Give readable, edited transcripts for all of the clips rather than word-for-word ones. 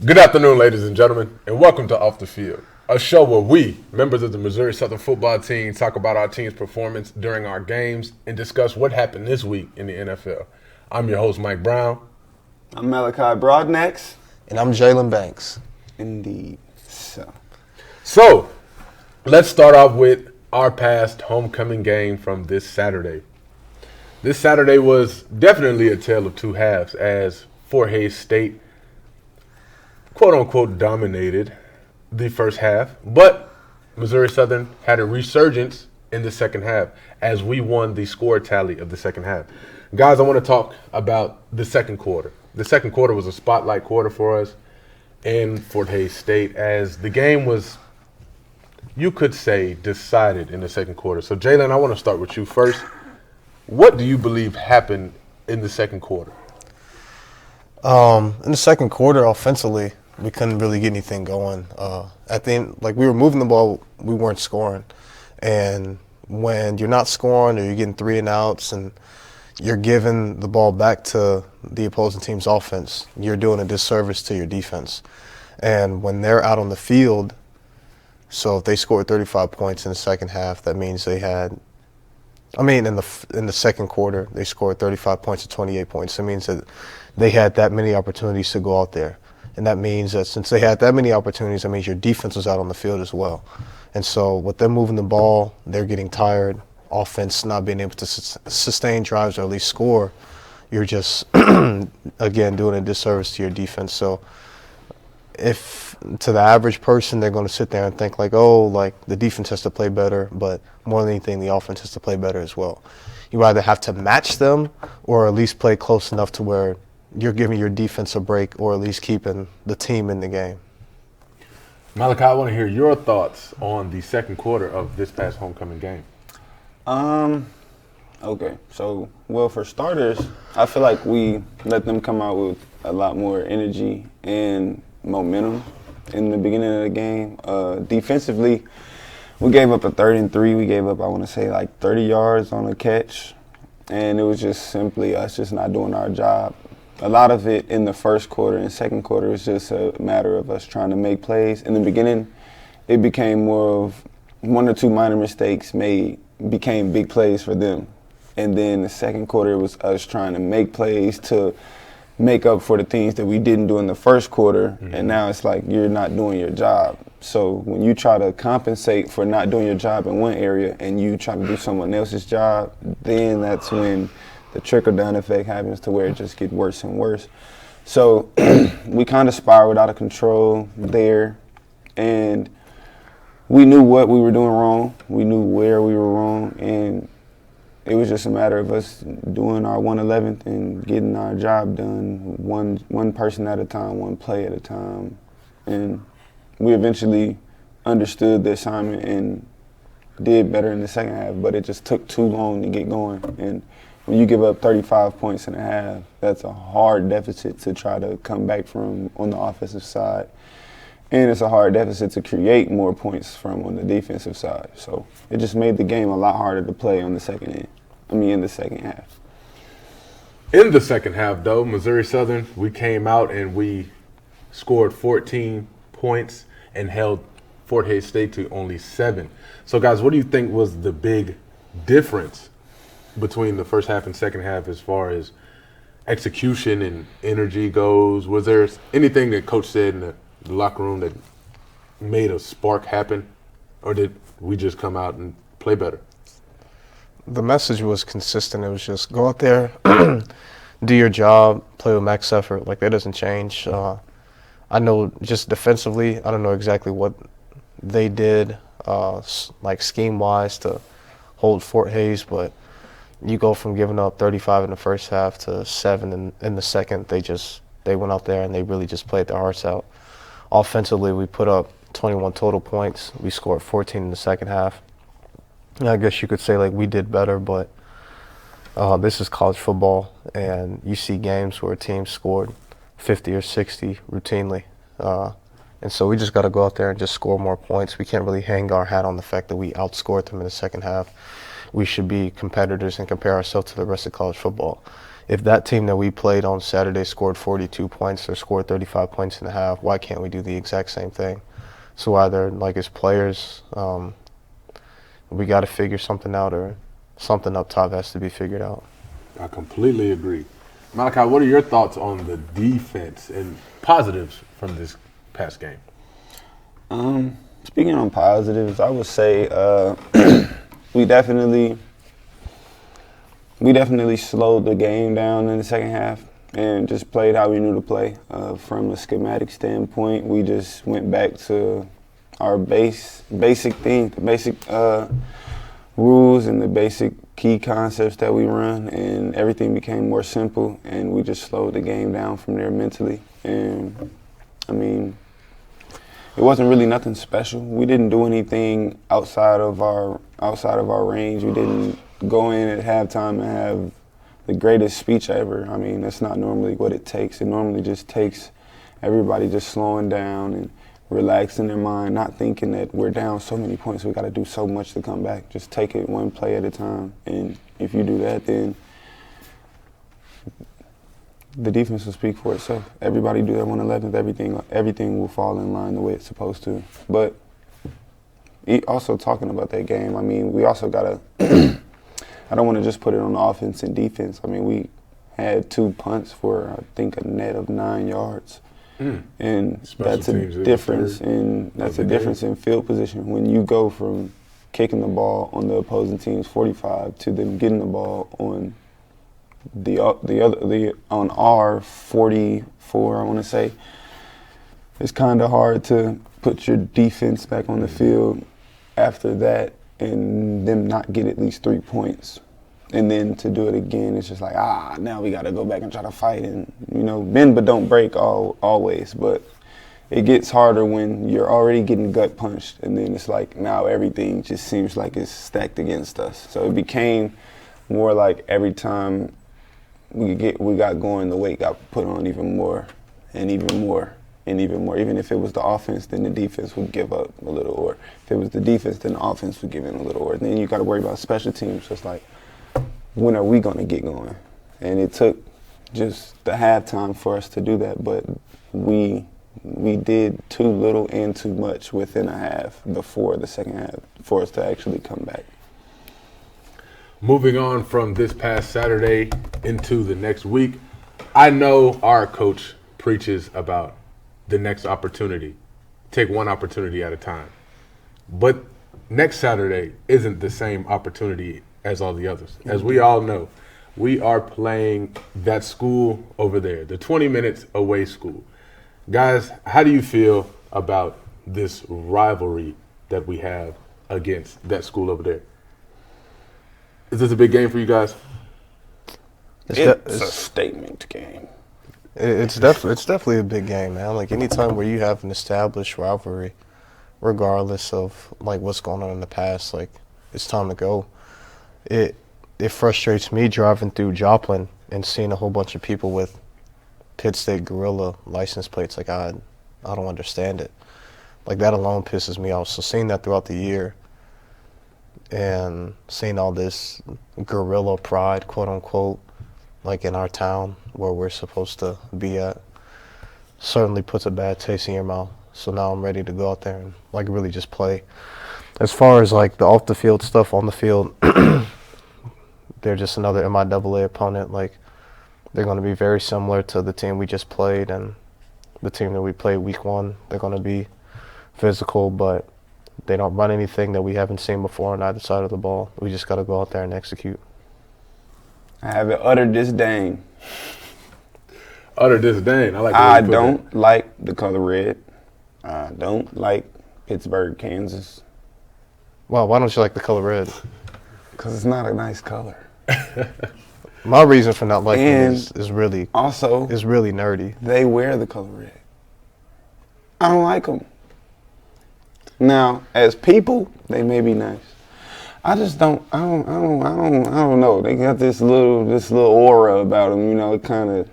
Good afternoon, ladies and gentlemen, and welcome to Off the Field, a show where we, members of the Missouri Southern football team, talk about our team's performance during our games and discuss what happened this week in the NFL. I'm your host, Mike Brown. I'm Malachi Broadnax. And I'm Jalen Banks. Indeed. So, let's start off with our past homecoming game from this Saturday. This Saturday was definitely a tale of two halves as Fort Hays State quote-unquote dominated the first half, but Missouri Southern had a resurgence in the second half as we won the score tally of the second half. Guys, I want to talk about the second quarter. The second quarter was a spotlight quarter for us in Fort Hays State as the game was, you could say, decided in the second quarter. So, Jalen, I want to start with you first. What do you believe happened in the second quarter? In the second quarter, offensively, we couldn't really get anything going. At the end, we were moving the ball, we weren't scoring. And when you're not scoring or you're getting 3 and outs and you're giving the ball back to the opposing team's offense, you're doing a disservice to your defense. And when they're out on the field, so if they scored 35 points in the second half, that means they had in the second quarter, they scored 35 points to 28 points. That means that they had that many opportunities to go out there. And that means that since they had that many opportunities, that means your defense was out on the field as well. And so with them moving the ball, they're getting tired, offense not being able to sustain drives or at least score, you're just, again, doing a disservice to your defense. So if to the average person, they're going to sit there and think the defense has to play better, but more than anything, the offense has to play better as well. You either have to match them or at least play close enough to where you're giving your defense a break or at least keeping the team in the game. Malachi, I want to hear your thoughts on the second quarter of this past homecoming game. Okay. So, for starters, I feel like we let them come out with a lot more energy and momentum in the beginning of the game. Defensively, we gave up a 3rd and 3. We gave up, 30 yards on a catch. And it was just simply us just not doing our job. A lot of it in the first quarter and second quarter was just a matter of us trying to make plays. In the beginning, it became more of 1 or 2 minor mistakes became big plays for them. And then the second quarter was us trying to make plays to make up for the things that we didn't do in the first quarter. Mm-hmm. And now it's like you're not doing your job. So when you try to compensate for not doing your job in one area and you try to do someone else's job, then that's when the trickle-down effect happens to where it just gets worse and worse. So we kind of spiraled out of control there, and we knew what we were doing wrong. We knew where we were wrong, and it was just a matter of us doing our 1/11th and getting our job done one person at a time, one play at a time. And we eventually understood the assignment and did better in the second half, but it just took too long to get going. And when you give up 35 points in a half, that's a hard deficit to try to come back from on the offensive side. And it's a hard deficit to create more points from on the defensive side. So it just made the game a lot harder to play on the second end. In the second half. In the second half, though, Missouri Southern, we came out and we scored 14 points and held Fort Hays State to only 7. So, guys, what do you think was the big difference between the first half and second half as far as execution and energy goes? Was there anything that Coach said in the locker room that made a spark happen, or did we just come out and play better? The message was consistent. It was just go out there, do your job, play with max effort. Like, that doesn't change. I know just defensively, I don't know exactly what they did, like scheme-wise, to hold Fort Hays, but you go from giving up 35 in the first half to 7 in the second. They went out there and they really just played their hearts out. Offensively, we put up 21 total points. We scored 14 in the second half. And I guess you could say like we did better, but this is college football, and you see games where teams scored 50 or 60 routinely. And so we just got to go out there and just score more points. We can't really hang our hat on the fact that we outscored them in the second half. We should be competitors and compare ourselves to the rest of college football. If that team that we played on Saturday scored 42 points or scored 35 points in the half, why can't we do the exact same thing? So either, like as players, we got to figure something out, or something up top has to be figured out. I completely agree. Malachi, what are your thoughts on the defense and positives from this past game? Speaking on positives, I would say we definitely slowed the game down in the second half and just played how we knew to play. From a schematic standpoint, we just went back to our basic things, the basic rules and the basic key concepts that we run, and everything became more simple, and we just slowed the game down from there mentally. And I mean, it wasn't really nothing special. We didn't do anything outside of our range. We didn't go in at halftime and have the greatest speech ever. I mean, that's not normally what it takes. It normally just takes everybody just slowing down and relaxing their mind, not thinking that we're down so many points, we got to do so much to come back. Just take it one play at a time. And if you do that, then the defense will speak for itself. Everybody do that 111th, everything will fall in line the way it's supposed to. But also talking about that game, I mean, we also got to I don't want to just put it on offense and defense. I mean, we had 2 punts for, I think, a net of 9 yards. And that's a difference in field position. When you go from kicking the ball on the opposing team's 45 to them getting the ball on on our 44, I want to say, it's kind of hard to put your defense back on the field after that and them not get at least 3 points. And then to do it again, it's just like, now we got to go back and try to fight and, bend but don't break always. But it gets harder when you're already getting gut punched, and then it's like now everything just seems like it's stacked against us. So it became more like every time we got going, the weight got put on even more and even more and even more. Even if it was the offense, then the defense would give up a little, or if it was the defense, then the offense would give in a little, or then you got to worry about special teams. So it's like, when are we going to get going? And it took just the halftime for us to do that, but we did too little and too much within a half before the second half for us to actually come back. Moving on from this past Saturday into the next week, I know our coach preaches about the next opportunity. Take one opportunity at a time. But next Saturday isn't the same opportunity as all the others. As we all know, we are playing that school over there, the 20 minutes away school. Guys, how do you feel about this rivalry that we have against that school over there? Is this a big game for you guys? It's a statement game. It's definitely a big game, man. Like anytime where you have an established rivalry, regardless of like what's going on in the past, like it's time to go. It frustrates me driving through Joplin and seeing a whole bunch of people with Pitt State Gorilla license plates. Like I don't understand it. Like that alone pisses me off. So seeing that throughout the year and seeing all this gorilla pride, quote unquote, like in our town where we're supposed to be at, certainly puts a bad taste in your mouth. So now I'm ready to go out there and like really just play. As far as like the off the field stuff, on the field, they're just another MIAA opponent. Like they're going to be very similar to the team we just played and the team that we played week 1. They're going to be physical, but they don't run anything that we haven't seen before on either side of the ball. We just got to go out there and execute. I have an utter disdain. Utter disdain. I don't like the color red. I don't like Pittsburgh, Kansas. Wow, why don't you like the color red? Because it's not a nice color. My reason for not liking And it is really Also, nerdy. they wear the color red. I don't like them. Now, as people, they may be nice. I just don't. I don't know. They got this little aura about them. You know, it kind of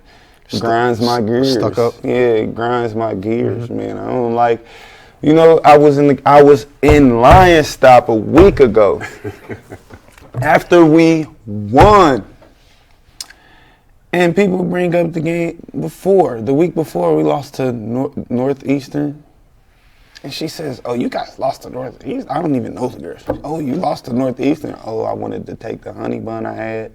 grinds my gears. Stuck up. Yeah, it grinds my gears, man. I don't like. You know, I was in Lion Stop a week ago after we won. And people bring up the game the week before we lost to Northeastern. And she says, "Oh, you guys lost to Northeastern." I don't even know the girls. "Oh, you lost to Northeastern." "Oh, I wanted to take the honey bun I had."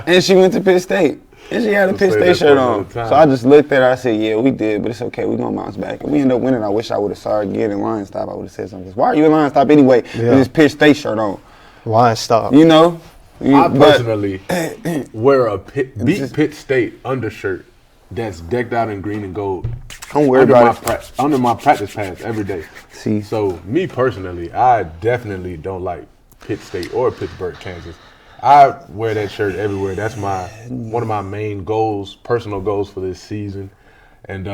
And she went to Pitt State. And she had a Pitt State shirt on. So I just looked at her. I said, "Yeah, we did, but it's okay. We're going to bounce back." And we ended up winning. I wish I would have saw her again in Lion Stop. I would have said something. "Why are you in Lion Stop anyway with this Pitt State shirt on?" Lion Stop. You know? I personally wear a beat Pitt State undershirt that's decked out in green and gold. Don't worry about it. Under my practice pants every day. See. So me personally, I definitely don't like Pitt State or Pittsburgh, Kansas. I wear that shirt everywhere. That's one of my main goals, personal goals for this season. And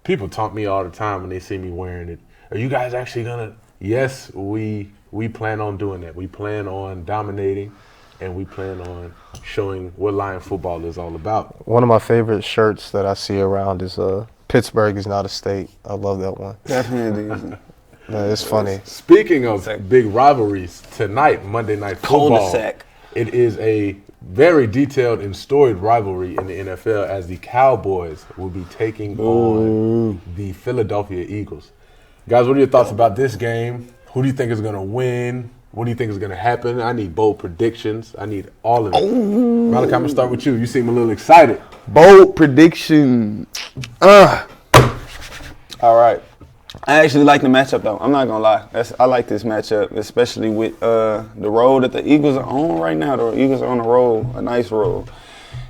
people taunt me all the time when they see me wearing it. Are you guys actually gonna? Yes, we plan on doing that. We plan on dominating, and we plan on showing what Lion football is all about. One of my favorite shirts that I see around is Pittsburgh is not a state. I love that one. Definitely. It's funny. Speaking of big rivalries, tonight, Monday Night Football, Cul-de-sac. It is a very detailed and storied rivalry in the NFL as the Cowboys will be taking on the Philadelphia Eagles. Guys, what are your thoughts about this game? Who do you think is going to win? What do you think is going to happen? I need bold predictions. I need all of it. Malachi, I'm going to start with you. You seem a little excited. Bold prediction. All right. I actually like the matchup, though. I'm not going to lie. I like this matchup, especially with the road that the Eagles are on right now. The Eagles are on a roll, a nice roll.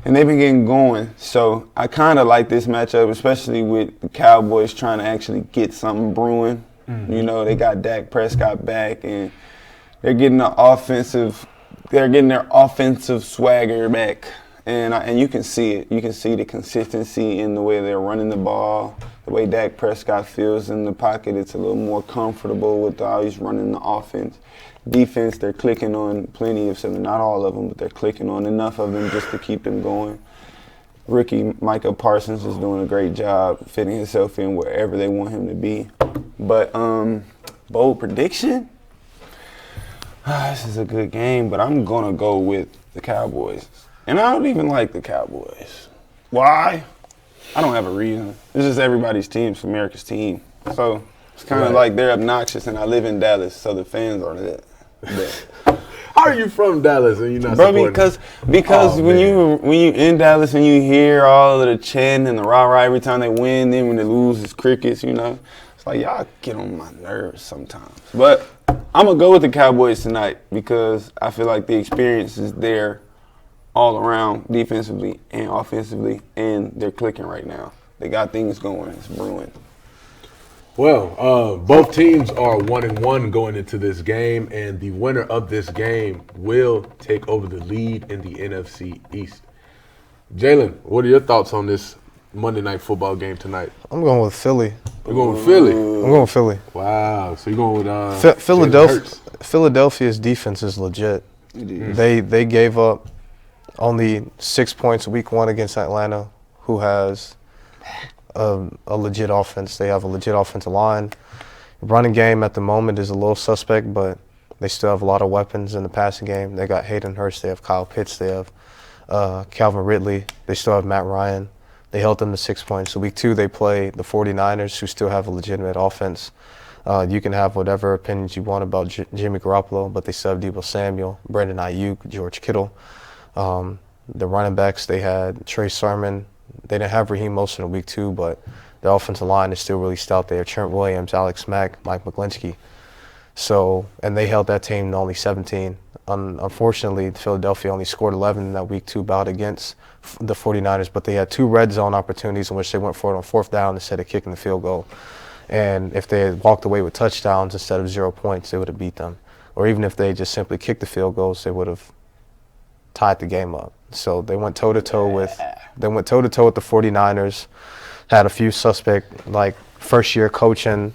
And they've been getting going. So I kind of like this matchup, especially with the Cowboys trying to actually get something brewing. Mm-hmm. You know, they got Dak Prescott back, and they're getting their offensive swagger back. And you can see it. You can see the consistency in the way they're running the ball, the way Dak Prescott feels in the pocket. It's a little more comfortable with how he's running the offense. Defense, they're clicking on plenty of them, not all of them, but they're clicking on enough of them just to keep them going. Rookie Micah Parsons is doing a great job fitting himself in wherever they want him to be. But bold prediction? This is a good game, but I'm going to go with the Cowboys. And I don't even like the Cowboys. Why? I don't have a reason. It's just everybody's team. It's America's team. So it's kind of like they're obnoxious, and I live in Dallas, so the fans are that. How are you from Dallas and you're not supporting? Because when you in Dallas and you hear all of the chanting and the rah-rah every time they win, then when they lose, it's crickets, you know. It's like, y'all get on my nerves sometimes. But I'm going to go with the Cowboys tonight because I feel like the experience is there all around defensively and offensively, and they're clicking right now. They got things going. It's brewing. Well, both teams are 1-1 going into this game, and the winner of this game will take over the lead in the NFC East. Jalen, what are your thoughts on this Monday Night Football game tonight? I'm going with Philly. You're going with Philly? I'm going with Philly. Wow. So you're going with Philadelphia's defense is legit. They gave up only 6 points week 1 against Atlanta, who has a legit offense. They have a legit offensive line. Running game at the moment is a little suspect, but they still have a lot of weapons in the passing game. They got Hayden Hurst. They have Kyle Pitts. They have Calvin Ridley. They still have Matt Ryan. They held them to 6 points. So week 2, they play the 49ers, who still have a legitimate offense. You can have whatever opinions you want about Jimmy Garoppolo, but they still have Deebo Samuel, Brandon Ayuk, George Kittle. The running backs, they had Trey Sermon. They didn't have Raheem Mostert in week 2, but the offensive line is still really stout. They have Trent Williams, Alex Mack, Mike McGlinchey. So, and they held that team to only 17. Unfortunately, Philadelphia only scored 11 in that week 2 bout against the 49ers, but they had 2 red zone opportunities in which they went for it on 4th down instead of kicking the field goal. And if they had walked away with touchdowns instead of 0 points, they would have beat them. or even if they just simply kicked the field goals, they would have tied the game up. So they went toe-to-toe with the 49ers, had a few suspect, like, first-year coaching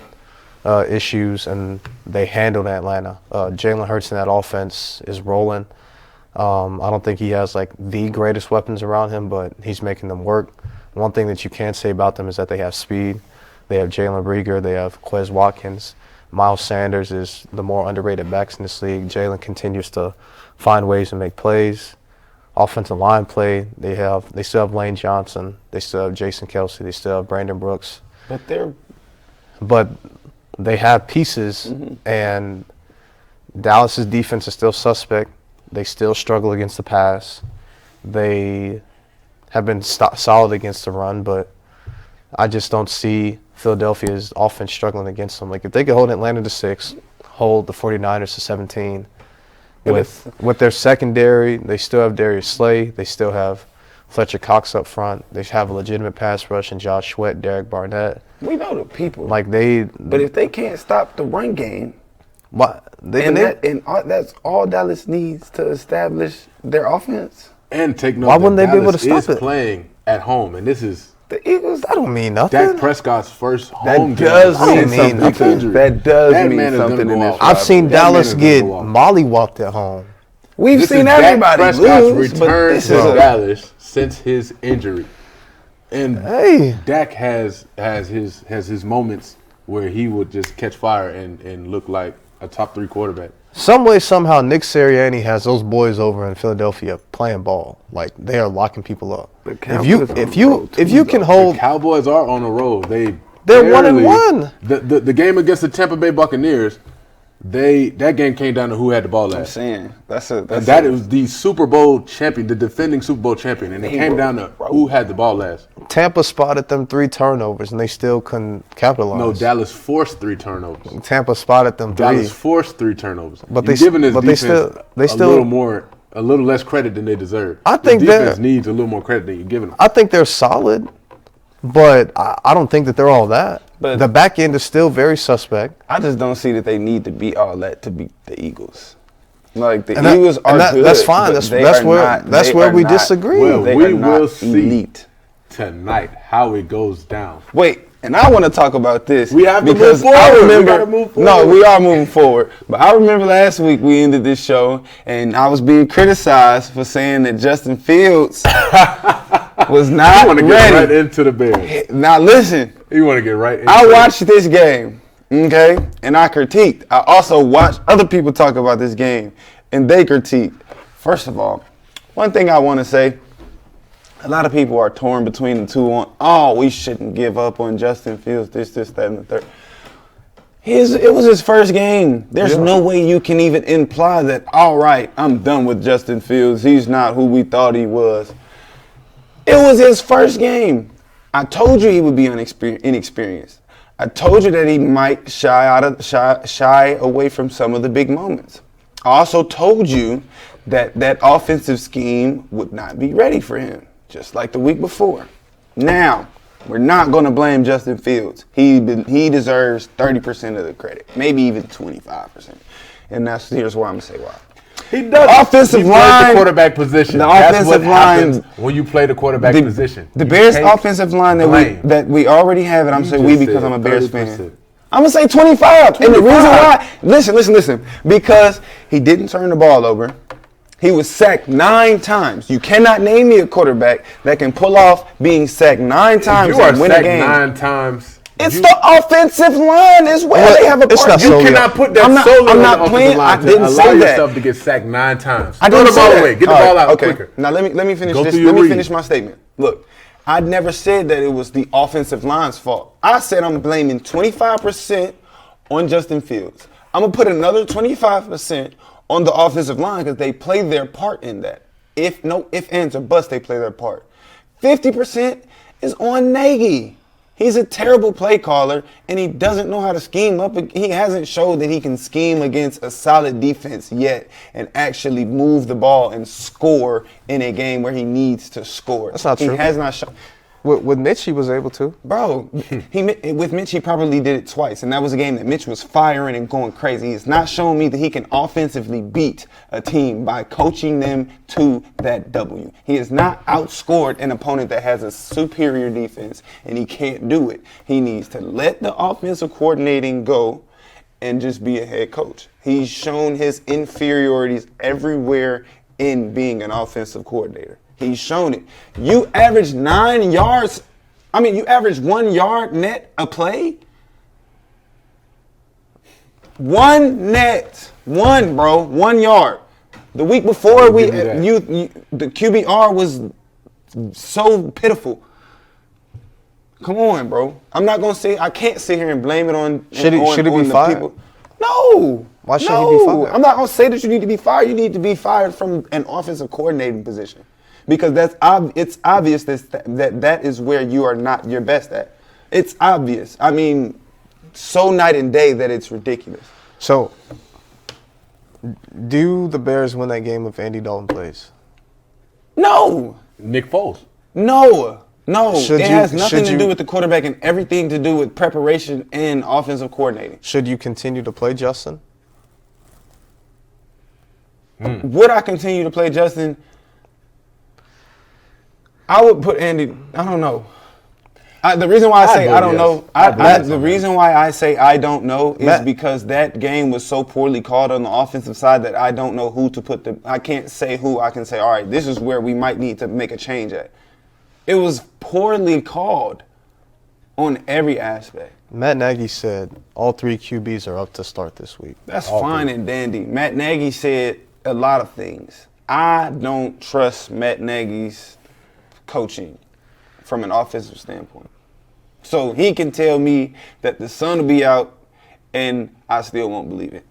issues, and they handled Atlanta. Jalen Hurts in that offense is rolling. I don't think he has, like, the greatest weapons around him, but he's making them work. One thing that you can say about them is that they have speed. They have Jalen Reagor. They have Quez Watkins. Miles Sanders is the more underrated backs in this league. Jalen continues to find ways to make plays. Offensive line play, they still have Lane Johnson. They still have Jason Kelsey. They still have Brandon Brooks. But they have pieces, and Dallas's defense is still suspect. They still struggle against the pass. They have been solid against the run, but I just don't see Philadelphia's offense struggling against them. Like, if they could hold Atlanta to 6, hold the 49ers to 17, with their secondary, they still have Darius Slay. They still have Fletcher Cox up front. They have a legitimate pass rush in Josh Sweat, Derek Barnett. We know the people. But if they can't stop the run game, that's all Dallas needs to establish their offense. And take note, why wouldn't they be able to Dallas stop is it? playing at home, and this is the Eagles. That don't mean nothing. Dak Prescott's first home game. That does mean mean something. That does That mean man is something gonna in go this. off. I've seen That Dallas man is get gonna go off. mollywopped at home. We've This seen is Dak everybody Prescott's lose, but return this to is Dallas since his injury, and Hey. Dak has his moments where he would just catch fire and look like a top 3 quarterback. Some way, somehow, Nick Sirianni has those boys over in Philadelphia playing ball. Like, they are locking people up. The If Cowboys you on if the you road, if too, you can though. hold, The Cowboys are on a roll. they're barely- 1-1. The game against the Tampa Bay Buccaneers, that game came down to who had the ball I'm last. saying And that was the Super Bowl champion, the defending Super Bowl champion, and it came down to who had the ball last. Tampa spotted them 3 turnovers, and they still couldn't capitalize. No, Dallas forced 3 turnovers. Tampa spotted them 3. Dallas forced 3 turnovers. But You're they- giving this but they defense still- a little less credit than they deserve. I think the defense they're- needs a little more credit than you're giving them. I think they're solid, but I don't think that they're all that. But- the back end is still very suspect. I just don't see that they need to be all that to beat the Eagles. Like the And that- Eagles are and that- good. that's fine. but That's- they that's are where- not- that's they where are we not- disagree. Well, they we are not will see elite. tonight how it goes down. Wait, and I want to talk about this. We have to because move I forward. We remember, gotta move No, forward. we are moving forward. But I remember last week we ended this show, and I was being criticized for saying that Justin Fields was You not want to get ready. right into the Bears. Now listen, You want to get right into I it. watched this game, okay, and I critiqued. I also watched other people talk about this game, and they critiqued. First of all, one thing I want to say, a lot of people are torn between the two on, we shouldn't give up on Justin Fields, this, that, and the third. It was his first game. There's no way you can even imply that, all right, I'm done with Justin Fields. He's not who we thought he was. It was his first game. I told you he would be inexperienced. I told you that he might shy away from some of the big moments. I also told you that offensive scheme would not be ready for him, just like the week before. Now, we're not going to blame Justin Fields. He deserves 30% of the credit, maybe even 25%. And here's why I'm going to say why. He does. Offensive He played line- the quarterback position. the That's offensive what happens line- when you play the quarterback position. The You Bears' take offensive line blame. that we already have, and I'm You saying we just because said I'm a Bears 30%. fan. I'm going to say 25. And the reason 25. why, listen, because he didn't turn the ball over. He was sacked 9 times. You cannot name me a quarterback that can pull off being sacked 9 times You are and win a sacked game. 9 times. It's You- the offensive line as well. Well, They have a it's part. not You solely- cannot put that I'm not- solely I'm on not the offensive playing- line I to didn't allow say that. yourself to get sacked 9 times. I Throw didn't the say ball that. away. Get the All ball right, out okay. quicker. Now let me finish Go this. through your Let me read. finish my statement. Look, I never said that it was the offensive line's fault. I said I'm blaming 25% on Justin Fields. I'm gonna put another 25% on the offensive line because they play their part in that. If ands, or buts, they play their part. 50% is on Nagy. He's a terrible play caller, and he doesn't know how to scheme up. He hasn't showed that he can scheme against a solid defense yet and actually move the ball and score in a game where he needs to score. That's not true. He has not shown. With Mitch, he was able to. Bro, with Mitch, he probably did it twice, and that was a game that Mitch was firing and going crazy. He's not showing me that he can offensively beat a team by coaching them to that W. He has not outscored an opponent that has a superior defense, and he can't do it. He needs to let the offensive coordinating go and just be a head coach. He's shown his inferiorities everywhere in being an offensive coordinator. He's shown it. You average 9 yards. You average 1 yard net a play. 1 net. 1, bro. 1 yard. The week before, the QBR was so pitiful. Come on, bro. I'm not going to say, I can't sit here and blame it on Should he be fired? People. No. Why should he be fired? I'm not going to say that you need to be fired. You need to be fired from an offensive coordinating position. Because it's obvious that is where you are not your best at. It's obvious. So night and day that it's ridiculous. So, do the Bears win that game if Andy Dalton plays? No. Nick Foles. No. It has nothing to you do with the quarterback and everything to do with preparation and offensive coordinating. Should you continue to play Justin? Would I continue to play Justin? I would put Andy. I don't know. The reason why I say I don't know. The reason why I say I don't know is because that game was so poorly called on the offensive side that I don't know who to put I can't say who. I can say, all right, this is where we might need to make a change at. It was poorly called on every aspect. Matt Nagy said all 3 QBs are up to start this week. That's fine and dandy. Matt Nagy said a lot of things. I don't trust Matt Nagy's coaching from an offensive standpoint. So he can tell me that the sun will be out and I still won't believe it.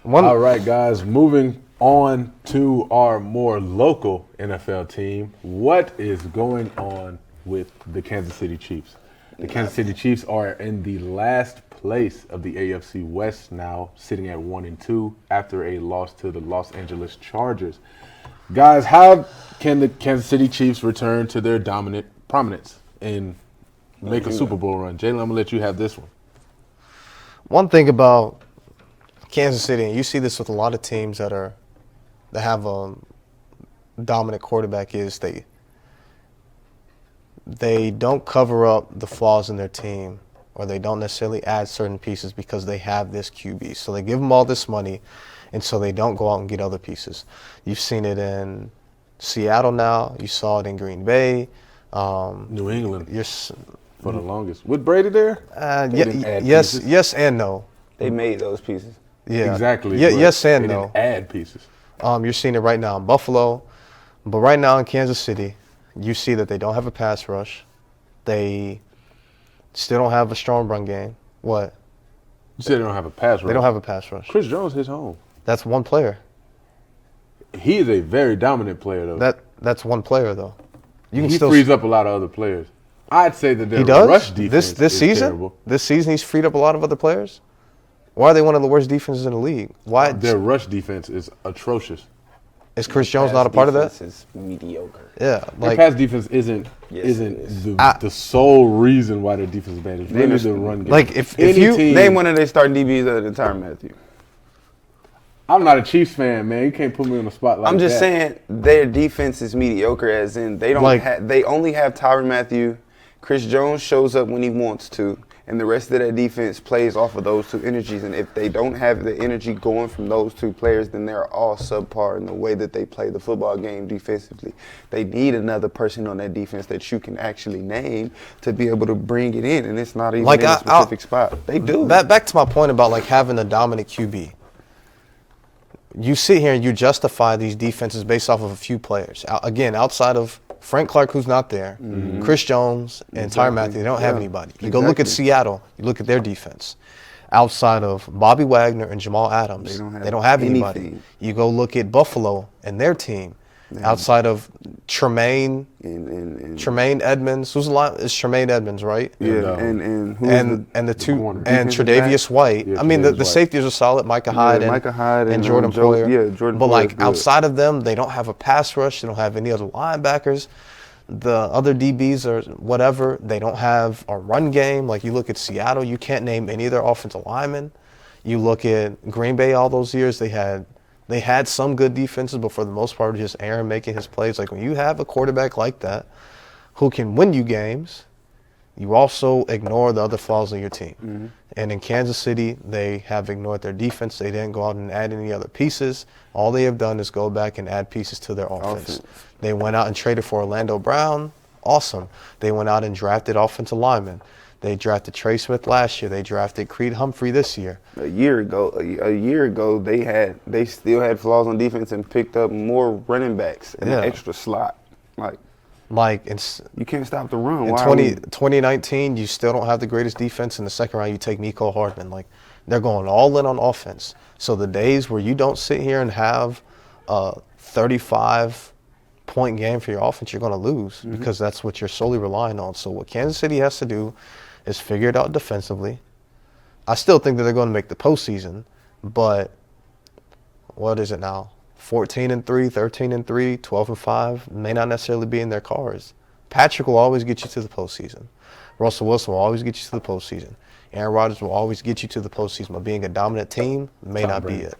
All right, guys, moving on to our more local NFL team. What is going on with the Kansas City Chiefs? The Kansas City Chiefs are in the last place of the AFC West now, sitting at 1-2 after a loss to the Los Angeles Chargers. Guys, how can the Kansas City Chiefs return to their dominant prominence and make a Super Bowl run? Jalen, I'm going to let you have this one. One thing about Kansas City, and you see this with a lot of teams that have a dominant quarterback, is they don't cover up the flaws in their team, or they don't necessarily add certain pieces because they have this QB. So they give them all this money, and so they don't go out and get other pieces. You've seen it in Seattle now. You saw it in Green Bay. New England for the longest. With Brady there? Yes and no. They made those pieces. Yeah. Exactly. Yeah, yes and they no. didn't add pieces. You're seeing it right now in Buffalo. But right now in Kansas City, you see that they don't have a pass rush. They still don't have a strong run game. What? You said they don't have a pass rush. They don't have a pass rush. Chris Jones hits home. That's one player. He is a very dominant player, though. That's one player, though. He frees up a lot of other players. I'd say that their rush defense this is season. terrible. This season, he's freed up a lot of other players. Why are they one of the worst defenses in the league? Why? Their rush defense is atrocious. Is Chris Jones not a part of that? Is mediocre. Yeah, Their pass defense isn't the sole reason why their defense is bad. It's really the run game. Like if you name one of their starting DBs at the time, Matthew. I'm not a Chiefs fan, man. You can't put me on the spot like that. I'm just saying their defense is mediocre, as in they don't they only have Tyrann Mathieu. Chris Jones shows up when he wants to, and the rest of that defense plays off of those two energies. And if they don't have the energy going from those two players, then they're all subpar in the way that they play the football game defensively. They need another person on that defense that you can actually name to be able to bring it in, and it's not even in a specific spot. They do. Back to my point about having a dominant QB. You sit here and you justify these defenses based off of a few players. Again, outside of Frank Clark, who's not there, Chris Jones, and Tyrann Mathieu, they don't have anybody. You go look at Seattle, you look at their defense. Outside of Bobby Wagner and Jamal Adams, they don't have anybody. You go look at Buffalo and their team. Outside of Tremaine Edmonds, who's the line? It's Tremaine Edmonds, right? Yeah, and the two and Tre'Davious White. Yeah, I mean, the safeties are solid. Micah Hyde and Jordan Poyer. Yeah, Jordan. But Poyer's good. outside of them, they don't have a pass rush. They don't have any other linebackers. The other DBs or whatever, they don't have a run game. Like you look at Seattle, you can't name any of their offensive linemen. You look at Green Bay all those years, they had some good defenses, but for the most part, just Aaron making his plays. Like when you have a quarterback like that who can win you games, you also ignore the other flaws in your team. Mm-hmm. And in Kansas City, they have ignored their defense. They didn't go out and add any other pieces. All they have done is go back and add pieces to their offense. They went out and traded for Orlando Brown. Awesome. They went out and drafted offensive linemen. They drafted Trey Smith last year. They drafted Creed Humphrey this year. A year ago, they still had flaws on defense and picked up more running backs and an extra slot. You can't stop the run. In 2019, you still don't have the greatest defense. In the second round, you take Mecole Hardman. Like, they're going all in on offense. So the days where you don't sit here and have a 35-point game for your offense, you're going to lose because that's what you're solely relying on. So what Kansas City has to do is figure it out defensively. I still think that they're going to make the postseason, but what is it now? 14-3, 13-3, 12-5 may not necessarily be in their cards. Patrick will always get you to the postseason. Russell Wilson will always get you to the postseason. Aaron Rodgers will always get you to the postseason, but being a dominant team may not be it.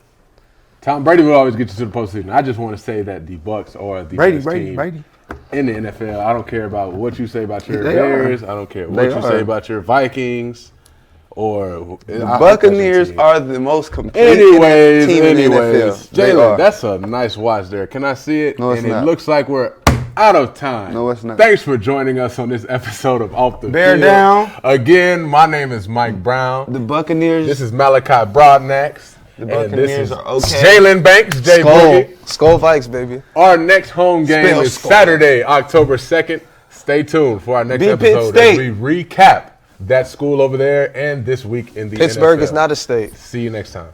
Tom Brady will always get you to the postseason. I just want to say that the Bucs are the best team in the NFL. I don't care about what you say about your Bears. I don't care what you say about your Vikings. Or the Buccaneers are the most complete team in the NFL. Jalen, that's a nice watch there. Can I see it? No, it's not. It looks like we're out of time. No, it's not. Thanks for joining us on this episode of Off the Bear Field. down. Again, my name is Mike Brown. The Buccaneers. This is Malachi Broadnax. The Buccaneers are okay. Jalen Banks, Jay Boogie. Skull Vikes, baby. Our next home game is Saturday, October 2nd. Stay tuned for our next episode as we recap that school over there and this week in the Pittsburgh NFL. is not a state. See you next time.